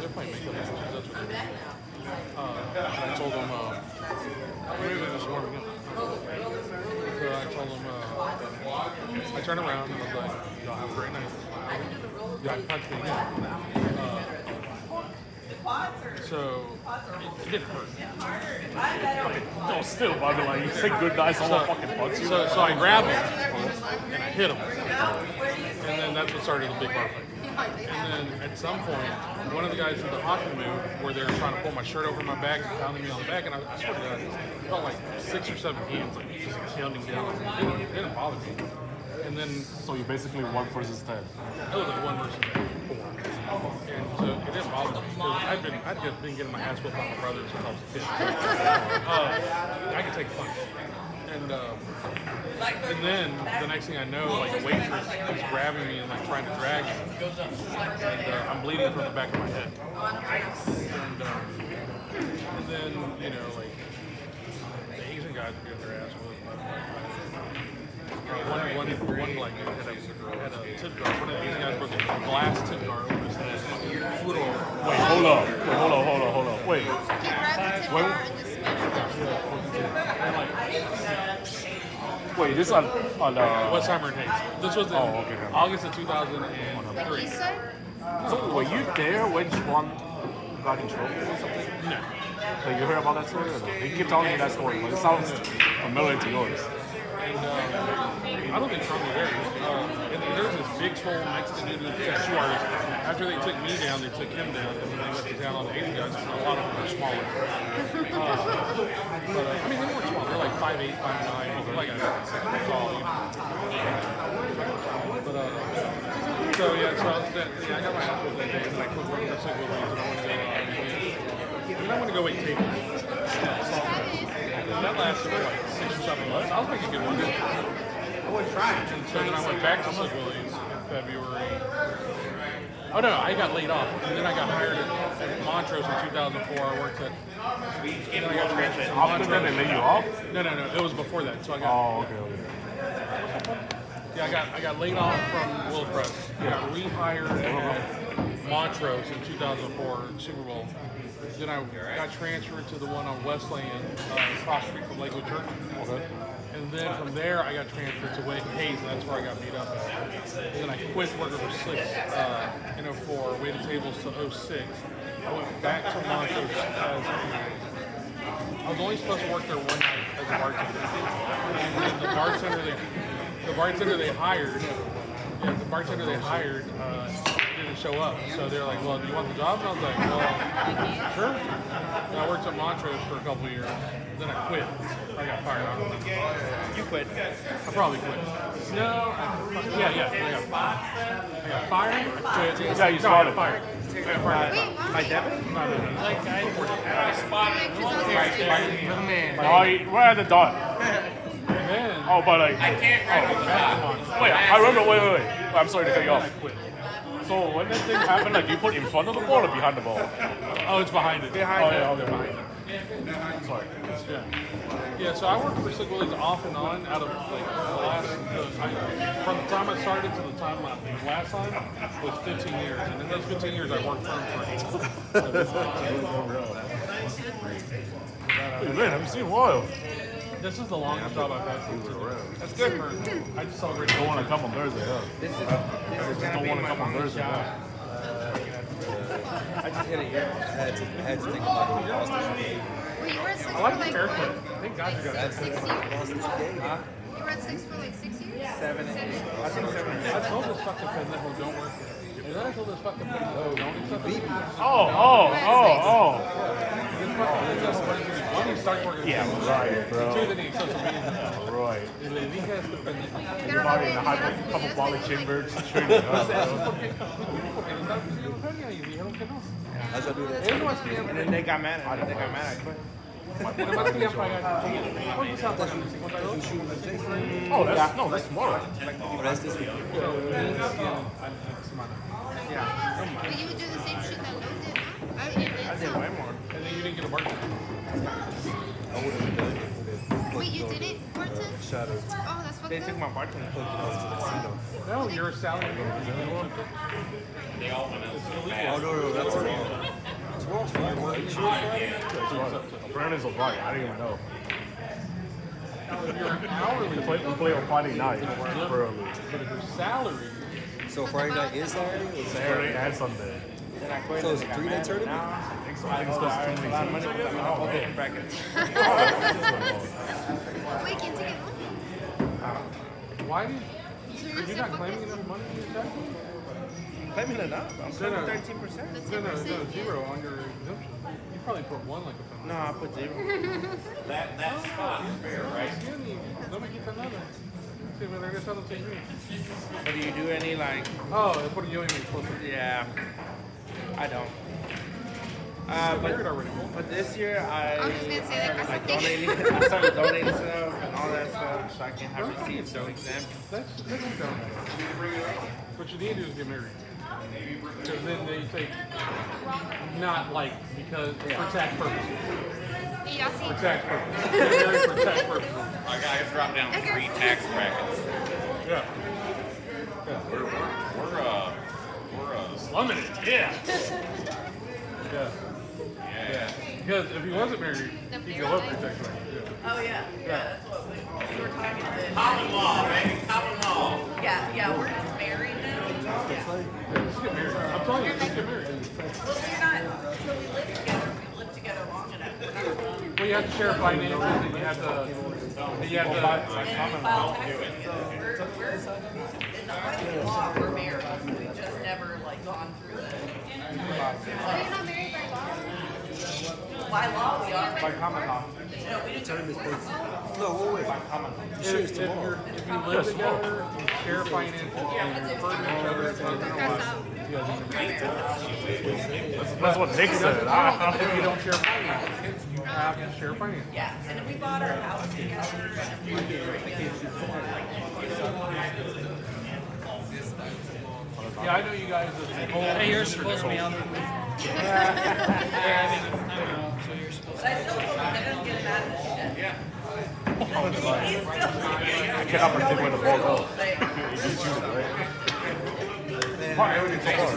they're playing makeup. That's what they're doing. And I told them, maybe they're just warming up. So I told them, I turned around and I was like, y'all have a great night. Y'all punch me again. So it didn't hurt. No, still, but I mean, like, you say good night, someone fucking punch you. So I grabbed him and I hit him. And then that's what started the big bar fight. And then at some point, one of the guys did the hockey move where they were trying to pull my shirt over my back and pounding me on the back, and I swear to God, it felt like 6 or 7 hands, like just pounding down. It didn't bother me. And then, So you basically 1 versus 10. it was like 1 versus 4. And so it didn't bother me because I'd been getting my ass whipped by my brother since I was a kid. I could take a punch. And then the next thing I know, like a waitress is grabbing me and like trying to drag me, and I'm bleeding from the back of my head. And then like the Asian guys were getting their ass whipped. One like had a tip jar. One of the Asian guys broke a glass tip jar over his head. Flew it over. Wait, hold up. Wait. Wait, this on West Hammer and Hayes. This was in August of 2003. So were you there when Schwan got in trouble or something? No. So you heard about that story or no? You keep telling me that story, but it sounds familiar to yours. And I don't think Trump was there. And there was this big, swole Mexican dude who was a tattoo artist. After they took me down, they took him down, and then they went to town on the Asian guys. A lot of them were smaller. But I mean, they weren't small. They're like 5'8", 5'9". Like I said, tall. But so yeah, I got my ass whipped that day, and then I quit working for Signal and I want to go wait tables. And that lasted for like 6 or 7 months. I was making good money. I wouldn't try it. And so then I went back to St. Willie's in February. Oh no, I got laid off. And then I got hired at Montrose in 2004. I worked at. And then I got transferred to After that, they laid you off? No. It was before that. So I got. Oh, okay. Yeah, I got laid off from Will Press. I got rehired at Montrose in 2004 Super Bowl. Then I got transferred to the one on Westland, across the street from Lakewood Church. Okay. And then from there, I got transferred to Hayes, and that's where I got beat up at. And then I quit working for 6 in 04, waited tables till 06. I went back to Montrose as I was only supposed to work there one night as a bartender. And then the bartender they hired, didn't show up. So they're like, well, do you want the job? And I was like, well, sure. And I worked at Montrose for a couple of years. Then I quit. I got fired. I don't know. You quit. I probably quit. No. Yeah. I got fired. I quit. Yeah, you started. I got fired. My debit? No. No, we're at the dot. Man. Oh, but like. Wait, I remember. Wait. I'm sorry to cut you off. So when that thing happened, like, you put in front of the ball or behind the ball? Oh, it's behind it. Behind it. Sorry. Yeah, so I worked for St. Willie's off and on out of like the last, from the time I started to the time the last time was 15 years. And in those 15 years, I worked for him Hey, man, I haven't seen a while. This is the longest job I've had. That's good. I just celebrated. Don't want to come on Thursday, huh? This is Don't want to come on Thursday, huh? I just hit a year. I had to think about it. Were you at 6 I for like like the haircut. Thank God you got that. 6 years? Huh? You were at 6 for like 6 years? 7, 8. I think 7 or 8. I told this fucking pendejo don't work here. And then I told this fucking pendejo don't accept me. Oh. One, he starts working. Yeah, right, bro. 2, then he accepts me. Right. Y le dije a este pendejo. You're already in a couple volley chambers training, huh, bro? I shall do that. And then they got mad at me. I quit. Oh, that's tomorrow. But that's this week. Yeah. But you would do the same shit that Lo did, huh? I did way more. And then you didn't get a bartender. I would have done it. Wait, you didn't bartend? Shut up. Oh, that's fucked They took up. my bartender to the casino. No, you're a salary. Oh, no, that's wrong. Apparently it's a Friday. I didn't even know. If you're an hourly, We play on Friday night. Early. but if you're salary, So Friday night is Saturday? Or is it Saturday and Sunday. Then I quit. So it's a 3-day tournament? I think so. I think it's supposed to be too many teams. I'm not okay. Brackets. Wait, can't you get one? why do you, So are you're you not claiming enough money in your tax? Claiming it up. I'm claiming No, no. 13%. No, zero on your exemption. You probably put one like a penalty. No, I put 0. That's fair, right? Let me get another. See if they're gonna tell them to me. But do you do any like? Oh, that's what you ain't supposed to do. Yeah, I don't. Married already. But this year I was just gonna say that. I donated. I started donating stuff and all that stuff, so I can have receipts so exempt. That's dumb. What you need to do is get married. Because then they take, not like, because for tax purposes. Y'all see? For tax purposes. Get married for tax purposes. I gotta drop down 3 tax brackets. Yeah. We're Slumming it, yeah. Yeah. yeah. Because if he wasn't married, he'd go up for tax bracket. Yeah. Oh yeah, that's what we were talking to the Common law, baby, common law. yeah, we're just married now. Yeah. Just get married. I'm telling you, just get married. Well, we're not. So we live together. We live together long enough. We're not. Well, you have to share finances, and you have to, And we file taxes together. We're in the family law. We're married. We've just never like gone through the. Are you not married by law? By law, we are. by common law. No, we didn't. No, wait. If you live together, you share finances, and you refer to each other as That's what Nick said. if you don't share finances, you have to share finances. Yeah, and then we bought our house together. Yeah, I know you guys. Hey, you're supposed to be on the But I still told him I didn't get him out of this shit. He's still. I cannot predict where the ball goes. Like, You just shoot it, right? Mark, everything's so hard.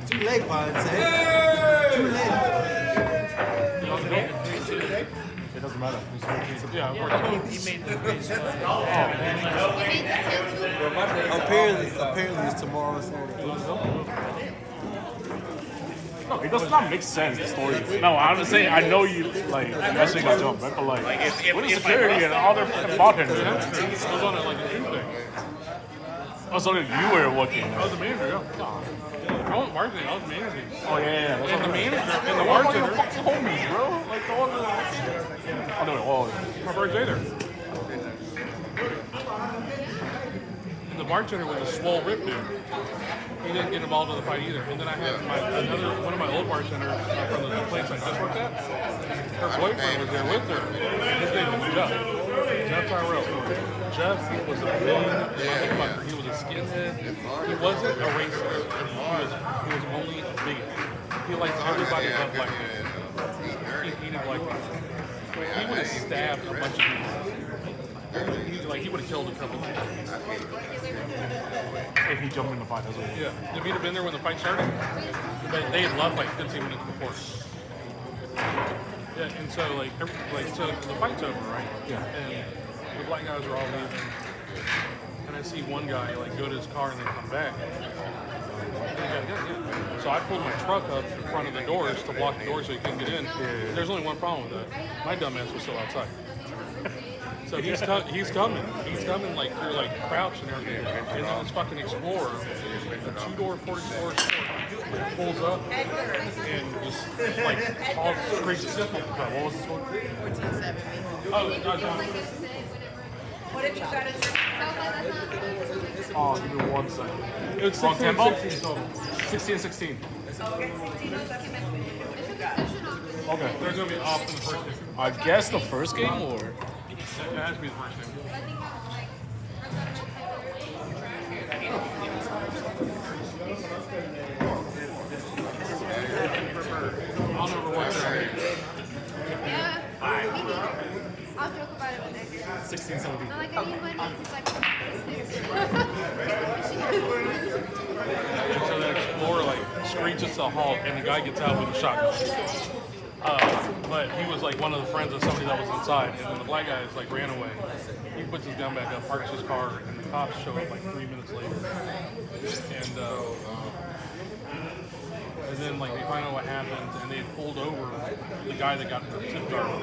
Too late, Vines, eh? Too late. It doesn't matter. Yeah, of course. He made the quiz. You made the tattoo. Apparently it's tomorrow, Saturday. No, it does not make sense, the story. No, I'm just saying, I know you, like, eventually got jumped, right? But, like, with the security and all their fucking bartenders. It was on it like a Tuesday. Oh, so you were working. I was the manager, yeah. I wasn't marketing, I was managing. Oh, yeah. That's And the what manager and the What about bartender, your fucking homies, bro? Like, the other. Oh, no, oh. my birthday there. And the bartender was a swole rip dude. He didn't get involved in the fight either. And then I had one of my old bartenders from the place I just worked at. Her boyfriend was there with her. His name was Jeff. Jeff Tyrell. Jeff was a mean motherfucker. He was a skinhead. He wasn't a racist. He was only a bigot. He liked everybody but black people. He hated black people. He would have stabbed a bunch of people. He would have killed a couple of people. If he jumped in the fight, that's what. Yeah. If he'd have been there when the fight started, but they had left like 15 minutes before. Yeah, and so so the fight's over, right? Yeah. And the black guys are all leaving, and I see one guy like go to his car and then come back. So I pulled my truck up in front of the doors to block the doors so he couldn't get in. There's only one problem with that. My dumbass was still outside. So he's coming like through like crouch and everything. And then this fucking Explorer, a 2-door 44 Explorer, pulls up and just like all crazy. What was the score? 1470. Oh, What have you got in your Oh, give me 1 second. it was Wrong 16 tempo? 16 total. 16 and 16. Okay. They're gonna be off in the first game. I guess the first game, or? It has to be the first game. I'll never watch that. Yeah. Maybe. I'll joke about it when I get 16, 17. I'm like, I need money. He's like, And so the Explorer like screeches to a halt, and the guy gets out with a shotgun. But he was like one of the friends of somebody that was inside, and then the black guy is like ran away. He puts his gun back up, parks his car, and the cops show up like 3 minutes later. And then like they find out what happened, and they had pulled over the guy that got the tip jar.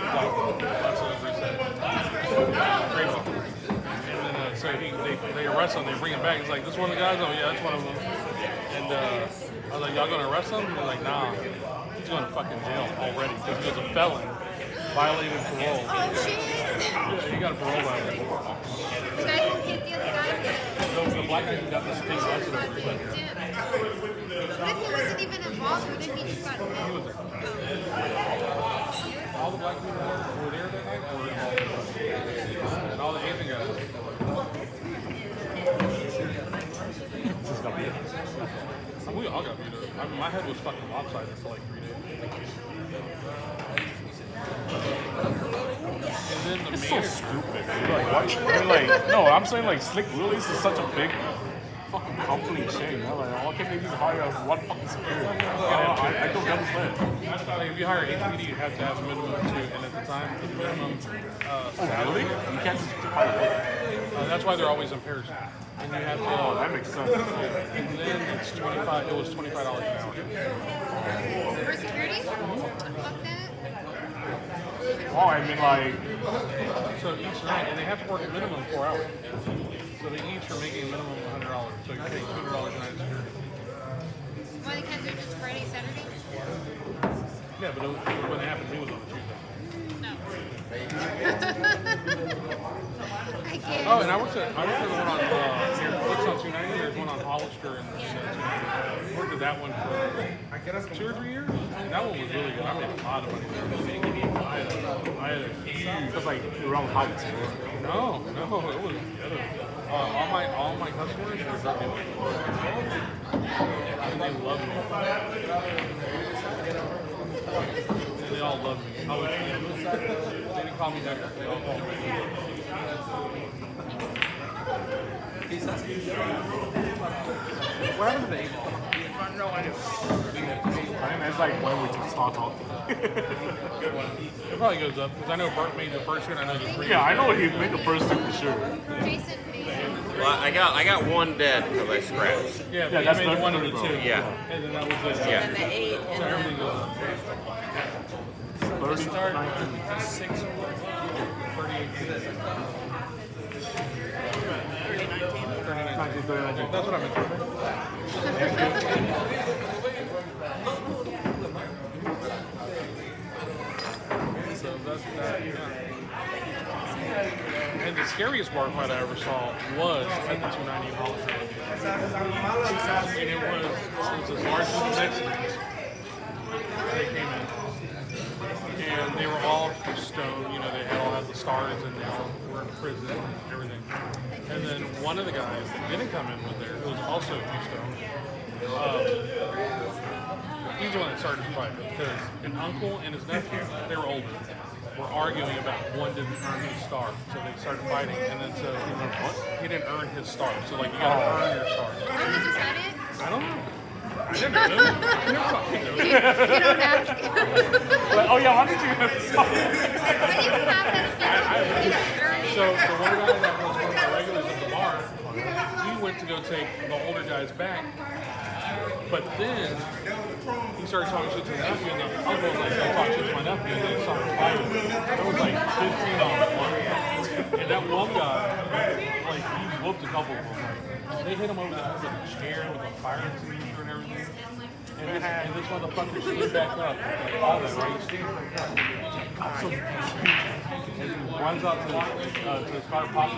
That's what they said. Crazy. And then so they arrest him. They bring him back. He's like, "This one of the guys?" Oh yeah, that's one of them. And I was like, "Y'all gonna arrest him?" And they're like, "Nah, he's going to fucking jail already because he was a felon, violating parole." oh, shit. Yeah, he got a parole violation. The guy who hit the other guy. The black guy who got this thing arrested over his head. What if he wasn't even involved? What if he just got hit? All the black people were there that night, were involved. And all the Asian guys. We all got beat up. I mean, my head was fucking lopsided for like 3 days. And then the It's so manager. stupid. Dude. Like, what? I mean, like, no, I'm saying like Slick Willie's is such a big fucking company chain. I'm like, why can't they just hire one fucking security? I don't understand. Like, if you hire HPD, you have to have a minimum too. And at the time, the minimum Really? You can't just hire one. that's why they're always in pairs. And you have to. Oh, that makes sense. And then it's 25. It was $25 an hour. For security? Fuck that. Oh, I mean like, So each night, and they have to work a minimum 4 hours. So they each are making a minimum of $100. So you pay $200 a night security. Why they can't do it just Friday, Saturday? Yeah, but when it happened, he was on a Tuesday. No. I guess. Oh, and I worked at the one on here. What's on 290? There's one on Hollister and 290. I worked at that one for 2 or 3 years. And that one was really good. I made a lot of money there. I had a huge. it's like around heights. Right? No, it was good. All my customers were drug dealers. And they loved me. And they all loved me. I was, they didn't call me Decker. They all called me. What happened to the 8 ball? And it's like when we just start talking. It probably goes up because I know Bert made the first one. I know the 3. Yeah, I know he made the first two for sure. Jason made Well, I got one dead because I scratched. Yeah, but Yeah, you that's made not 1 of the good, 2. bro. Yeah. And then that was it. Yeah. And the 8 So and everything then goes up. 30, Start 19. 6 38. 19, 30, 19. That's what I meant. So that's that, yeah. And the scariest bar fight I ever saw was at the 290 in Hollister. And it was as large as the Mexicans. They came in. And they were all stoned, you know, they all had the stars and they all were in prison and everything. And then one of the guys that didn't come in with there, who was also stoned, he's the one that started the fight because an uncle and his nephew, they were older, were arguing about one didn't earn his star. So they started fighting and then so he didn't earn his star. So like you gotta earn your star. Oh, he just had it? I don't know. I never knew. I never fucking knew. You don't ask. Like, oh yeah, how did you get this? How do you have that ability? You don't earn it. So the one guy that was one of my regulars at the bar, he went to go take the older guys back, but then he started talking shit to the nephew, and the uncle was like, "Don't talk shit to my nephew," and they started fighting. There was like 15 on one, and that one guy, like he whooped a couple of them. Like, they hit him over the head with a chair, with a fire extinguisher and everything. And this motherfucker stood back up, like all that, right? He's standing back up. And he runs out to his car, pops